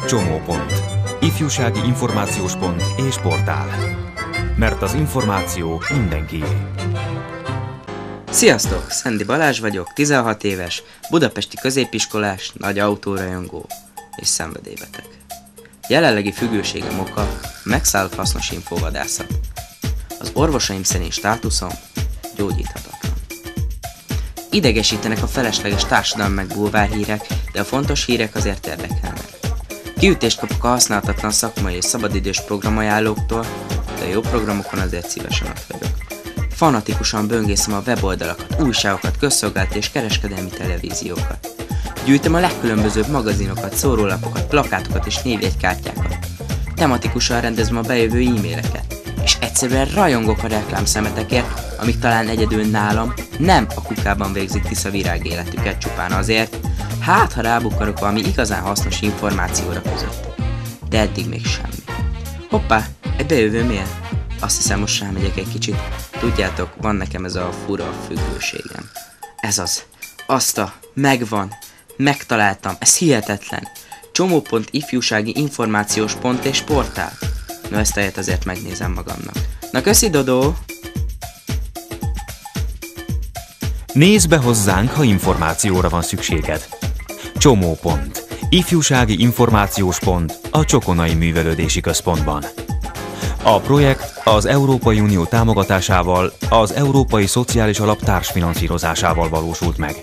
Csomópont. Ifjúsági információs pont és portál. Mert az információ mindenkié. Sziasztok! Szendi Balázs vagyok, 16 éves, budapesti középiskolás, nagy autórajongó és szenvedélybeteg. Jelenlegi függőségem oka a megszállott hasznos infóvadászat. Az orvosaim szerint státuszom gyógyíthatatlan. Idegesítenek a felesleges társadalmi meg bulvárhírek, de a fontos hírek azért érdekelnek. Kiütést kapok a használhatatlan szakmai és szabadidős programajánlóktól, de a jó programokon azért szívesen ott vagyok. Fanatikusan böngészem a weboldalakat, újságokat, közszolgálati és kereskedelmi televíziókat. Gyűjtöm a legkülönbözőbb magazinokat, szórólapokat, plakátokat és névjegykártyákat. Tematikusan rendezem a bejövő e-maileket, és egyszerűen rajongok a reklámszemetekért, amik talán egyedül nálam nem a kukában végzik Tisza virág életüket csupán azért, hát ha rábukkanok valami igazán hasznos információra között. De eddig még semmi. Hoppá, egy bejövő mail. Azt hiszem, most rámegyek egy kicsit. Tudjátok, van nekem ez a fura függőségem. Ez az. Megvan. Megtaláltam. Ez hihetetlen. Csomópont ifjúsági információs pont és portál. No, ezt a helyet azért megnézem magamnak. Na, köszi, Dodó! Nézz be hozzánk, ha információra van szükséged. Csomópont. Ifjúsági információs pont a Csokonai Művelődési Központban. A projekt az Európai Unió támogatásával, az Európai Szociális Alap társfinanszírozásával valósult meg.